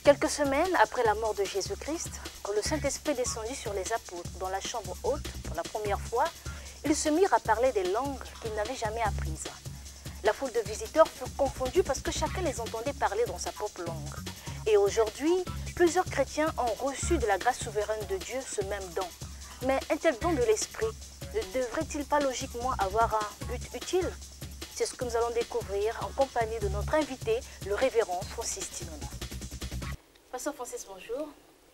Quelques semaines après la mort de Jésus-Christ, quand le Saint-Esprit descendit sur les apôtres dans la chambre haute pour la première fois, ils se mirent à parler des langues qu'ils n'avaient jamais apprises. La foule de visiteurs fut confondue parce que chacun les entendait parler dans sa propre langue. Et aujourd'hui, plusieurs chrétiens ont reçu de la grâce souveraine de Dieu ce même don. Mais un tel don de l'Esprit ne devrait-il pas logiquement avoir un but utile? C'est ce que nous allons découvrir en compagnie de notre invité, le révérend Francis Tinona. Pasteur Francis, bonjour.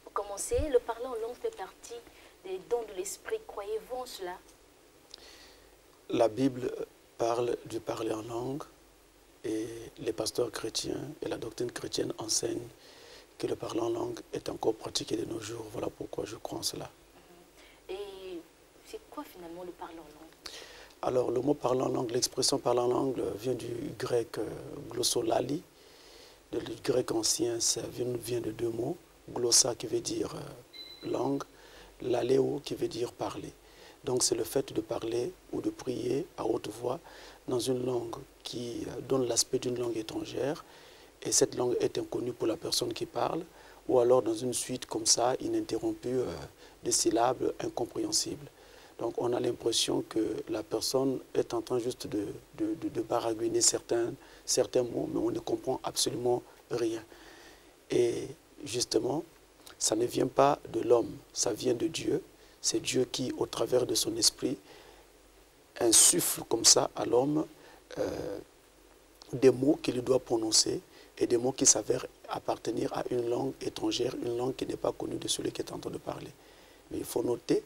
Pour commencer, le parler en langue fait partie des dons de l'Esprit. Croyez-vous en cela? La Bible parle du parler en langue et les pasteurs chrétiens et la doctrine chrétienne enseignent que le parler en langue est encore pratiqué de nos jours. Voilà pourquoi je crois en cela. Et c'est quoi finalement le parler en langue? Alors le mot parler en langue, l'expression parler en langue vient du grec glossolali. Du grec ancien, ça vient de deux mots. Glossa qui veut dire langue, laléo qui veut dire parler. Donc c'est le fait de parler ou de prier à haute voix dans une langue qui donne l'aspect d'une langue étrangère et cette langue est inconnue pour la personne qui parle ou alors dans une suite comme ça, ininterrompue de syllabes incompréhensibles. Donc on a l'impression que la personne est en train juste de baragouiner certains mots, mais on ne comprend absolument rien. Et justement, ça ne vient pas de l'homme, ça vient de Dieu. C'est Dieu qui, au travers de son esprit, insuffle comme ça à l'homme des mots qu'il doit prononcer et des mots qui s'avèrent appartenir à une langue étrangère, une langue qui n'est pas connue de celui qui est en train de parler. Mais il faut noter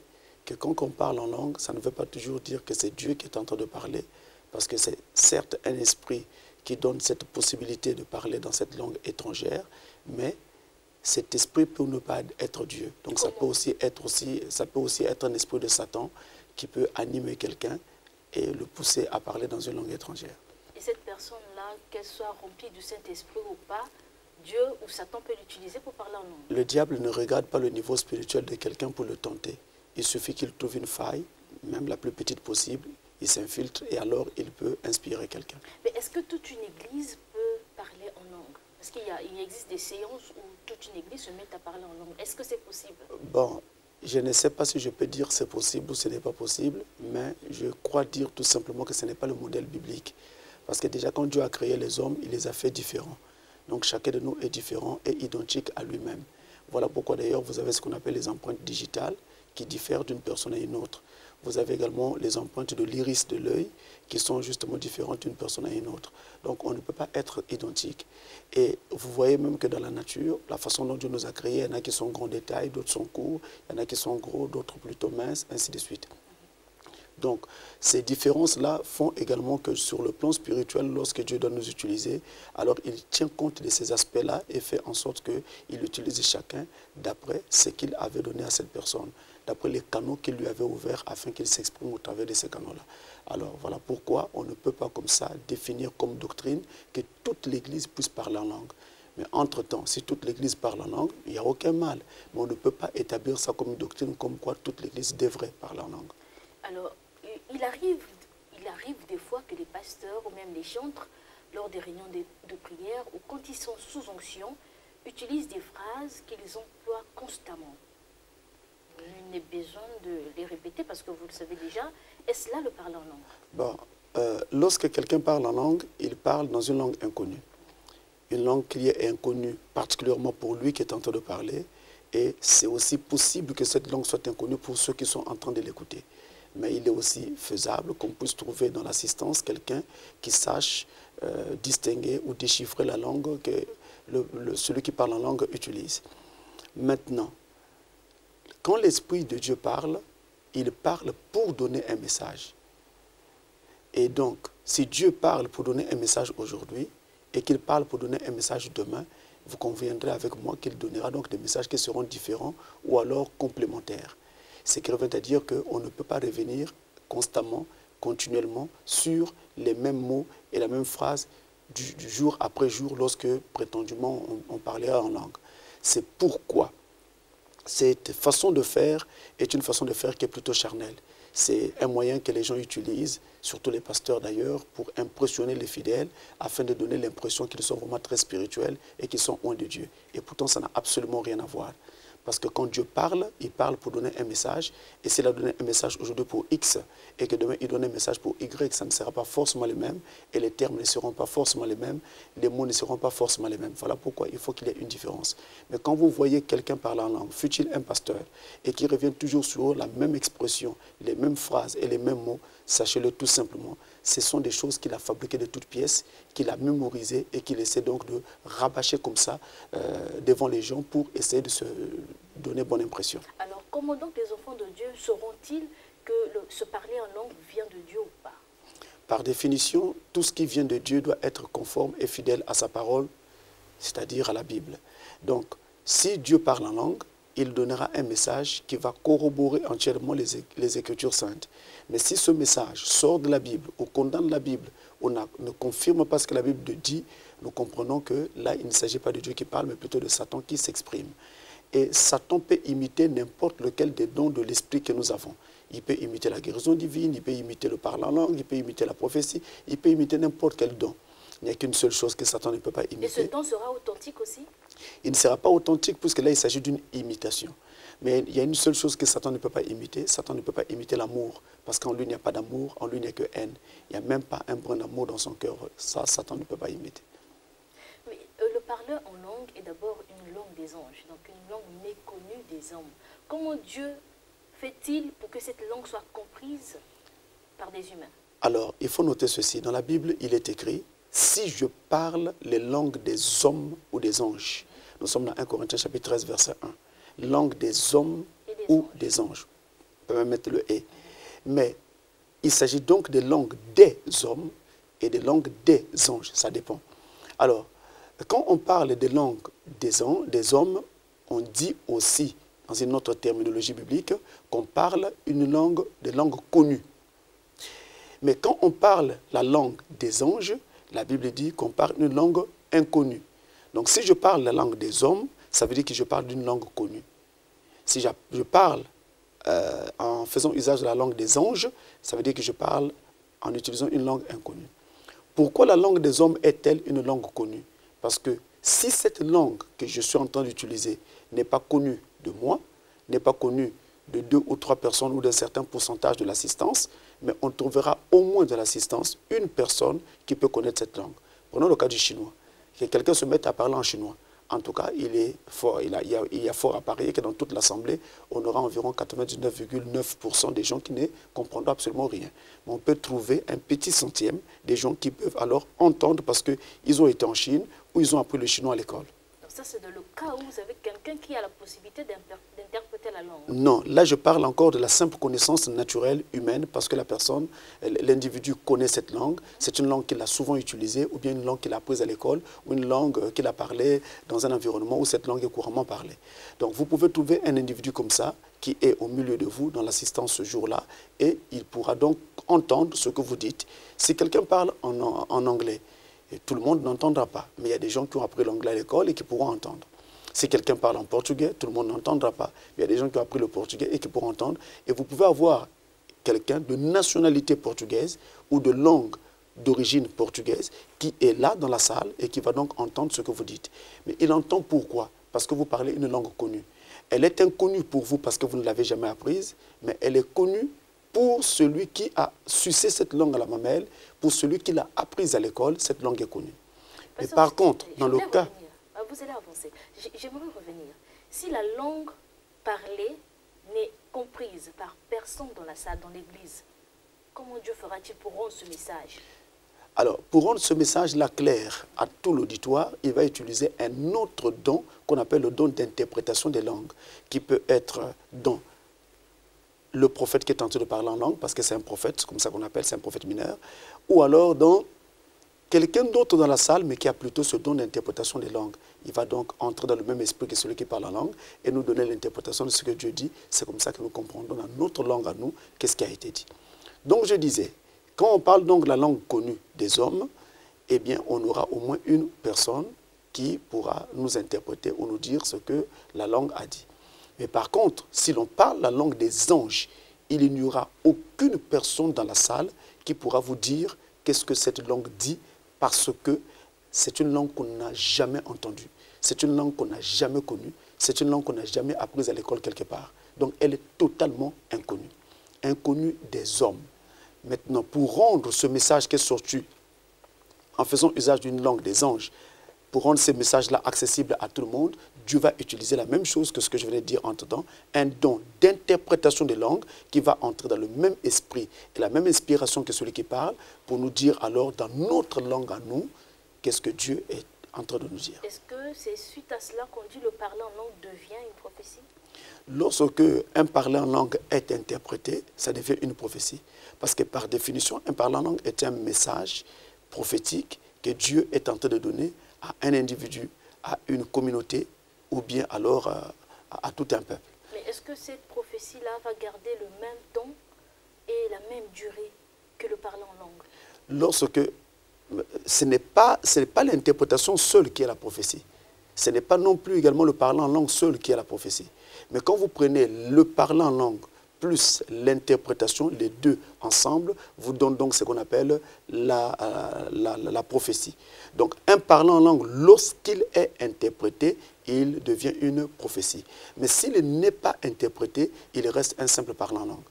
que quand on parle en langue, ça ne veut pas toujours dire que c'est Dieu qui est en train de parler, parce que c'est certes un esprit qui donne cette possibilité de parler dans cette langue étrangère, mais cet esprit peut ne pas être Dieu. Donc ça peut aussi être un esprit de Satan qui peut animer quelqu'un et le pousser à parler dans une langue étrangère. Et cette personne-là, qu'elle soit remplie du Saint-Esprit ou pas, Dieu ou Satan peut l'utiliser pour parler en langue. Le diable ne regarde pas le niveau spirituel de quelqu'un pour le tenter. Il suffit qu'il trouve une faille, même la plus petite possible, il s'infiltre et alors il peut inspirer quelqu'un. Mais est-ce que toute une église peut parler en langue? Parce qu'il existe des séances où toute une église se met à parler en langue. Est-ce que c'est possible? Bon, je ne sais pas si je peux dire c'est possible ou ce n'est pas possible, mais je crois dire tout simplement que ce n'est pas le modèle biblique. Parce que déjà quand Dieu a créé les hommes, il les a fait différents. Donc chacun de nous est différent et identique à lui-même. Voilà pourquoi d'ailleurs vous avez ce qu'on appelle les empreintes digitales qui diffèrent d'une personne à une autre. Vous avez également les empreintes de l'iris de l'œil qui sont justement différentes d'une personne à une autre. Donc on ne peut pas être identique. Et vous voyez même que dans la nature, la façon dont Dieu nous a créés, il y en a qui sont grands de taille, d'autres sont courts, il y en a qui sont gros, d'autres plutôt minces, ainsi de suite. Donc ces différences-là font également que sur le plan spirituel, lorsque Dieu doit nous utiliser, alors il tient compte de ces aspects-là et fait en sorte qu'il utilise chacun d'après ce qu'il avait donné à cette personne, d'après les canaux qu'il lui avait ouverts afin qu'il s'exprime au travers de ces canaux-là. Alors voilà pourquoi on ne peut pas comme ça définir comme doctrine que toute l'Église puisse parler en langue. Mais entre-temps, si toute l'Église parle en langue, il n'y a aucun mal. Mais on ne peut pas établir ça comme une doctrine comme quoi toute l'Église devrait parler en langue. Alors, il arrive des fois que les pasteurs ou même les chantres, lors des réunions de prière ou quand ils sont sous onction, utilisent des phrases qu'ils emploient constamment. Il n'est besoin de les répéter parce que vous le savez déjà. Est-ce là le parler en langue? Bon, lorsque quelqu'un parle en langue, il parle dans une langue inconnue. Une langue qui est inconnue particulièrement pour lui qui est en train de parler. Et c'est aussi possible que cette langue soit inconnue pour ceux qui sont en train de l'écouter. Mais il est aussi faisable qu'on puisse trouver dans l'assistance quelqu'un qui sache distinguer ou déchiffrer la langue que celui qui parle en langue utilise. Maintenant, quand l'Esprit de Dieu parle, il parle pour donner un message. Et donc, si Dieu parle pour donner un message aujourd'hui et qu'il parle pour donner un message demain, vous conviendrez avec moi qu'il donnera donc des messages qui seront différents ou alors complémentaires. Ce qui revient à dire qu'on ne peut pas revenir constamment, continuellement sur les mêmes mots et la même phrase du jour après jour lorsque prétendument on parlera en langue. C'est pourquoi cette façon de faire est une façon de faire qui est plutôt charnelle. C'est un moyen que les gens utilisent, surtout les pasteurs d'ailleurs, pour impressionner les fidèles, afin de donner l'impression qu'ils sont vraiment très spirituels et qu'ils sont loin de Dieu. Et pourtant, ça n'a absolument rien à voir. Parce que quand Dieu parle, il parle pour donner un message. Et s'il a donné un message aujourd'hui pour X et que demain il donne un message pour Y, ça ne sera pas forcément les mêmes. Et les termes ne seront pas forcément les mêmes. Les mots ne seront pas forcément les mêmes. Voilà pourquoi il faut qu'il y ait une différence. Mais quand vous voyez quelqu'un parler en langue, fût-il un pasteur, et qui revient toujours sur la même expression, les mêmes phrases et les mêmes mots, sachez-le tout simplement, ce sont des choses qu'il a fabriquées de toutes pièces, qu'il a mémorisées et qu'il essaie donc de rabâcher comme ça devant les gens pour essayer de se donner bonne impression. Alors, comment donc les enfants de Dieu sauront-ils que se parler en langue vient de Dieu ou pas? Par définition, tout ce qui vient de Dieu doit être conforme et fidèle à sa parole, c'est-à-dire à la Bible. Donc, si Dieu parle en langue, il donnera un message qui va corroborer entièrement les Écritures saintes. Mais si ce message sort de la Bible ou condamne la Bible ou ne confirme pas ce que la Bible dit, nous comprenons que là, il ne s'agit pas de Dieu qui parle, mais plutôt de Satan qui s'exprime. Et Satan peut imiter n'importe lequel des dons de l'esprit que nous avons. Il peut imiter la guérison divine, il peut imiter le parler en langue, il peut imiter la prophétie, il peut imiter n'importe quel don. Il n'y a qu'une seule chose que Satan ne peut pas imiter. Et ce don sera authentique aussi? Il ne sera pas authentique puisque là, il s'agit d'une imitation. Mais il y a une seule chose que Satan ne peut pas imiter. Satan ne peut pas imiter l'amour. Parce qu'en lui, il n'y a pas d'amour, en lui, il n'y a que haine. Il n'y a même pas un brin d'amour dans son cœur. Ça, Satan ne peut pas imiter. Mais le parleur en langue est d'abord une langue des anges, donc une langue méconnue des hommes. Comment Dieu fait-il pour que cette langue soit comprise par des humains? Alors, il faut noter ceci. Dans la Bible, il est écrit, si je parle les langues des hommes ou des anges. Nous sommes dans 1 Corinthiens chapitre 13, verset 1. Langue des hommes ou des anges. On peut même mettre le « et ». Mais il s'agit donc des langues des hommes et des langues des anges. Ça dépend. Alors, quand on parle des langues des hommes, on dit aussi, dans une autre terminologie biblique, qu'on parle des langues connues. Mais quand on parle la langue des anges, la Bible dit qu'on parle une langue inconnue. Donc si je parle la langue des hommes, ça veut dire que je parle d'une langue connue. Si je parle en faisant usage de la langue des anges, ça veut dire que je parle en utilisant une langue inconnue. Pourquoi la langue des hommes est-elle une langue connue? Parce que si cette langue que je suis en train d'utiliser n'est pas connue de moi, n'est pas connue de 2 ou 3 personnes ou d'un certain pourcentage de l'assistance, mais on trouvera au moins de l'assistance une personne qui peut connaître cette langue. Prenons le cas du chinois. Que quelqu'un se mette à parler en chinois. En tout cas, il y a fort à parier que dans toute l'Assemblée, on aura environ 99,9% des gens qui ne comprendront absolument rien. Mais on peut trouver un petit centième des gens qui peuvent alors entendre parce qu'ils ont été en Chine ou ils ont appris le chinois à l'école. Donc ça, c'est dans le cas où vous avez quelqu'un qui a la possibilité d'interpréter la langue. Non, là je parle encore de la simple connaissance naturelle humaine parce que la personne, l'individu connaît cette langue. C'est une langue qu'il a souvent utilisée ou bien une langue qu'il a apprise à l'école ou une langue qu'il a parlée dans un environnement où cette langue est couramment parlée. Donc vous pouvez trouver un individu comme ça qui est au milieu de vous dans l'assistance ce jour-là et il pourra donc entendre ce que vous dites. Si quelqu'un parle en anglais, et tout le monde n'entendra pas, mais il y a des gens qui ont appris l'anglais à l'école et qui pourront entendre. Si quelqu'un parle en portugais, tout le monde n'entendra pas. Il y a des gens qui ont appris le portugais et qui pourront entendre. Et vous pouvez avoir quelqu'un de nationalité portugaise ou de langue d'origine portugaise qui est là dans la salle et qui va donc entendre ce que vous dites. Mais il entend pourquoi? Parce que vous parlez une langue connue. Elle est inconnue pour vous parce que vous ne l'avez jamais apprise, mais elle est connue pour celui qui a sucé cette langue à la mamelle, pour celui qui l'a apprise à l'école, cette langue est connue. Mais par contre, dans le cas... Vous allez avancer. J'aimerais revenir. Si la langue parlée n'est comprise par personne dans la salle, dans l'église, comment Dieu fera-t-il pour rendre ce message? Alors, pour rendre ce message-là clair à tout l'auditoire, il va utiliser un autre don qu'on appelle le don d'interprétation des langues, qui peut être dans le prophète qui est en train de parler en langue, parce que c'est un prophète, c'est comme ça qu'on appelle, c'est un prophète mineur, ou alors dans quelqu'un d'autre dans la salle, mais qui a plutôt ce don d'interprétation des langues. Il va donc entrer dans le même esprit que celui qui parle en langue et nous donner l'interprétation de ce que Dieu dit. C'est comme ça que nous comprenons dans notre langue à nous qu'est-ce qui a été dit. Donc je disais, quand on parle donc de la langue connue des hommes, eh bien on aura au moins une personne qui pourra nous interpréter ou nous dire ce que la langue a dit. Mais par contre, si l'on parle la langue des anges, il n'y aura aucune personne dans la salle qui pourra vous dire qu'est-ce que cette langue dit, parce que c'est une langue qu'on n'a jamais entendue. C'est une langue qu'on n'a jamais connue. C'est une langue qu'on n'a jamais apprise à l'école quelque part. Donc elle est totalement inconnue. Inconnue des hommes. Maintenant, pour rendre ce message qui est sorti en faisant usage d'une langue des anges, pour rendre ces messages-là accessibles à tout le monde, Dieu va utiliser la même chose que ce que je venais de dire entre-temps, un don d'interprétation des langues qui va entrer dans le même esprit et la même inspiration que celui qui parle, pour nous dire alors dans notre langue à nous, qu'est-ce que Dieu est en train de nous dire. Est-ce que c'est suite à cela qu'on dit le parler en langue devient une prophétie? Lorsque un parler en langue est interprété, ça devient une prophétie. Parce que par définition, un parler en langue est un message prophétique que Dieu est en train de donner à un individu, à une communauté, ou bien alors à tout un peuple. Mais est-ce que cette prophétie-là va garder le même ton et la même durée que le parler en langue? Lorsque ce n'est pas l'interprétation seule qui est la prophétie. Ce n'est pas non plus également le parler en langue seul qui est la prophétie. Mais quand vous prenez le parler en langue plus l'interprétation, les deux ensemble, vous donnent donc ce qu'on appelle la prophétie. Donc un parlant en langue, lorsqu'il est interprété, il devient une prophétie. Mais s'il n'est pas interprété, il reste un simple parlant en langue.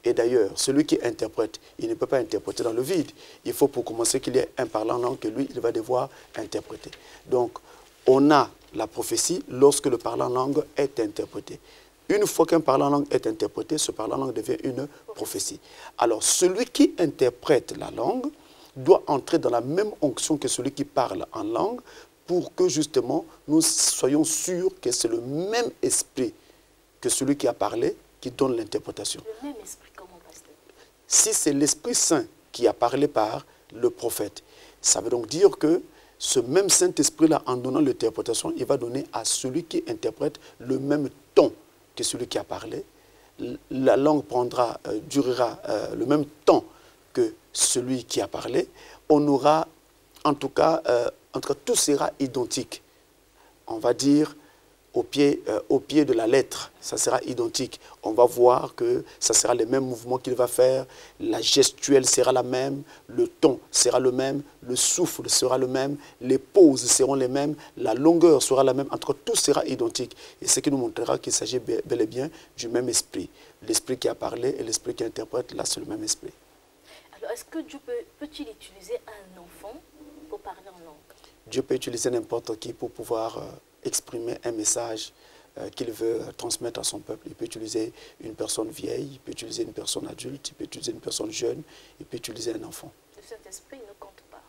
Et d'ailleurs, celui qui interprète, il ne peut pas interpréter dans le vide. Il faut pour commencer qu'il y ait un parlant en langue que lui, il va devoir interpréter. Donc, on a la prophétie lorsque le parlant en langue est interprété. Une fois qu'un parlant en langue est interprété, ce parlant en langue devient une prophétie. Alors, celui qui interprète la langue doit entrer dans la même onction que celui qui parle en langue pour que, justement, nous soyons sûrs que c'est le même esprit que celui qui a parlé qui donne l'interprétation. Le même esprit, comment, pasteur? Si c'est l'Esprit Saint qui a parlé par le prophète, ça veut donc dire que ce même Saint-Esprit-là, en donnant l'interprétation, il va donner à celui qui interprète le même ton que celui qui a parlé. La langue durera le même temps que celui qui a parlé. On aura, en tout cas, tout sera identique. On va dire au pied de la lettre, ça sera identique. On va voir que ça sera les mêmes mouvements qu'il va faire, la gestuelle sera la même, le ton sera le même, le souffle sera le même, les pauses seront les mêmes, la longueur sera la même, entre tout sera identique. Et ce qui nous montrera qu'il s'agit bel et bien du même esprit. L'esprit qui a parlé et l'esprit qui interprète, là c'est le même esprit. Alors est-ce que Dieu peut-il utiliser un enfant pour parler en langue? Dieu peut utiliser n'importe qui pour pouvoir exprimer un message qu'il veut transmettre à son peuple. Il peut utiliser une personne vieille, il peut utiliser une personne adulte, il peut utiliser une personne jeune, il peut utiliser un enfant. Le Saint-Esprit ne compte pas.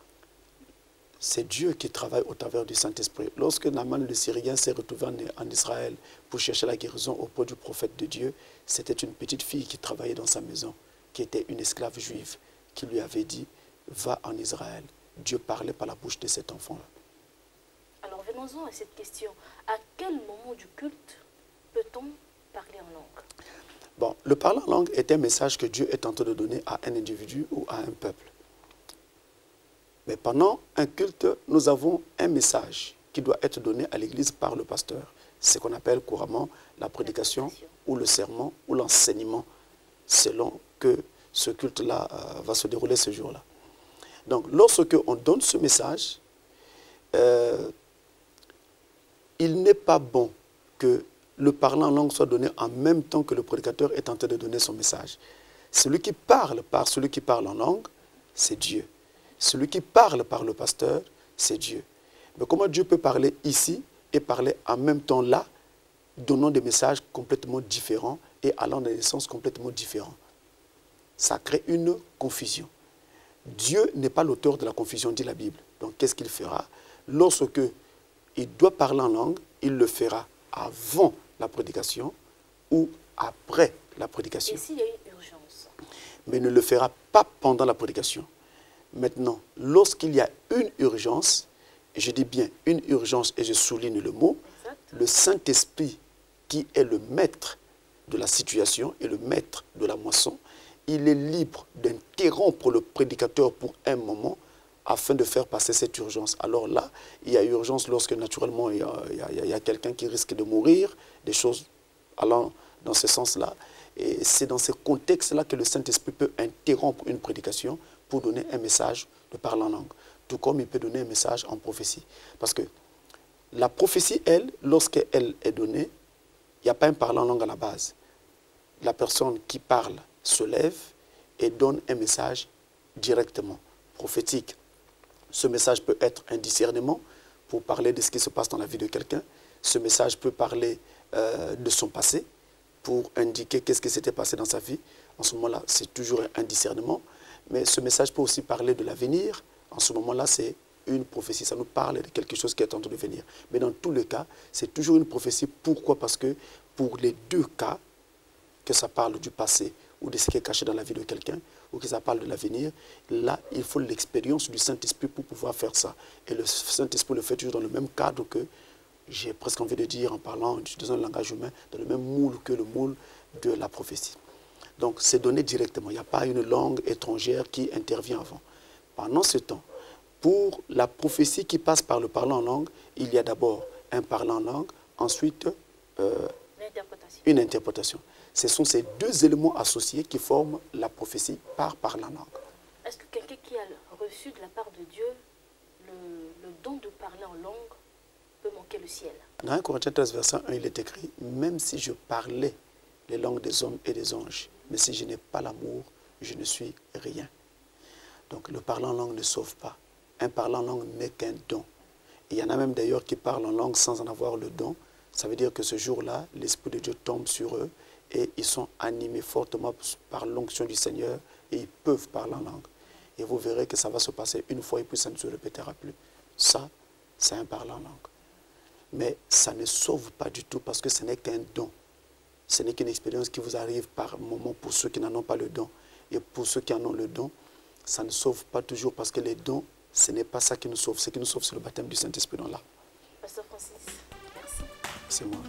C'est Dieu qui travaille au travers du Saint-Esprit. Lorsque Naaman le Syrien s'est retrouvé en Israël pour chercher la guérison auprès du prophète de Dieu, c'était une petite fille qui travaillait dans sa maison, qui était une esclave juive, qui lui avait dit « Va en Israël ». Dieu parlait par la bouche de cet enfant-là. Alors venons-en à cette question. À quel moment du culte peut-on parler en langue? Bon, le parler en langue est un message que Dieu est en train de donner à un individu ou à un peuple. Mais pendant un culte, nous avons un message qui doit être donné à l'Église par le pasteur. C'est ce qu'on appelle couramment la prédication ou le sermon ou l'enseignement, selon que ce culte-là va se dérouler ce jour-là. Donc, lorsque on donne ce message, il n'est pas bon que le parlant en langue soit donné en même temps que le prédicateur est en train de donner son message. Celui qui parle par celui qui parle en langue, c'est Dieu. Celui qui parle par le pasteur, c'est Dieu. Mais comment Dieu peut parler ici et parler en même temps là, donnant des messages complètement différents et allant dans des sens complètement différents? Ça crée une confusion. Dieu n'est pas l'auteur de la confusion, dit la Bible. Donc qu'est-ce qu'il fera? Lorsque il doit parler en langue, il le fera avant la prédication ou après la prédication. Et s'il y a une urgence? Mais il ne le fera pas pendant la prédication. Maintenant, lorsqu'il y a une urgence, et je dis bien une urgence et je souligne le mot, Exact. le Saint-Esprit qui est le maître de la situation et le maître de la moisson, il est libre d'interrompre le prédicateur pour un moment afin de faire passer cette urgence. Alors là, il y a urgence lorsque naturellement il y a quelqu'un qui risque de mourir, des choses allant dans ce sens-là. Et c'est dans ce contexte-là que le Saint-Esprit peut interrompre une prédication pour donner un message de parler en langue. Tout comme il peut donner un message en prophétie. Parce que la prophétie, elle, lorsqu'elle est donnée, il n'y a pas un parlant en langue à la base. La personne qui parle se lève et donne un message directement, prophétique. Ce message peut être un discernement pour parler de ce qui se passe dans la vie de quelqu'un. Ce message peut parler de son passé pour indiquer qu'est-ce qui s'était passé dans sa vie. En ce moment-là, c'est toujours un discernement. Mais ce message peut aussi parler de l'avenir. En ce moment-là, c'est une prophétie. Ça nous parle de quelque chose qui est en train de venir. Mais dans tous les cas, c'est toujours une prophétie. Pourquoi? Parce que pour les deux cas, que ça parle du passé ou de ce qui est caché dans la vie de quelqu'un, ou que ça parle de l'avenir, là, il faut l'expérience du Saint-Esprit pour pouvoir faire ça. Et le Saint-Esprit le fait toujours dans le même cadre que, j'ai presque envie de dire, en parlant dans un langage humain, dans le même moule que le moule de la prophétie. Donc, c'est donné directement. Il n'y a pas une langue étrangère qui intervient avant. Pendant ce temps, pour la prophétie qui passe par le parlant en langue, il y a d'abord un parlant en langue, ensuite une interprétation. Ce sont ces deux éléments associés qui forment la prophétie par parlant en langue. Est-ce que quelqu'un qui a reçu de la part de Dieu le don de parler en langue peut manquer le ciel? Dans 1 Corinthiens 13, verset 1, il est écrit « Même si je parlais les langues des hommes et des anges, mais si je n'ai pas l'amour, je ne suis rien. » Donc le parlant en langue ne sauve pas. Un parlant en langue n'est qu'un don. Il y en a même d'ailleurs qui parlent en langue sans en avoir le don. Ça veut dire que ce jour-là, l'Esprit de Dieu tombe sur eux et ils sont animés fortement par l'onction du Seigneur et ils peuvent parler en langue. Et vous verrez que ça va se passer une fois et puis ça ne se répétera plus. Ça, c'est un parlant en langue. Mais ça ne sauve pas du tout parce que ce n'est qu'un don. Ce n'est qu'une expérience qui vous arrive par moment pour ceux qui n'en ont pas le don. Et pour ceux qui en ont le don, ça ne sauve pas toujours parce que les dons, ce n'est pas ça qui nous sauve. Ce qui nous sauve, c'est le baptême du Saint-Esprit dans l'âme. Pasteur Francis, merci. C'est moi.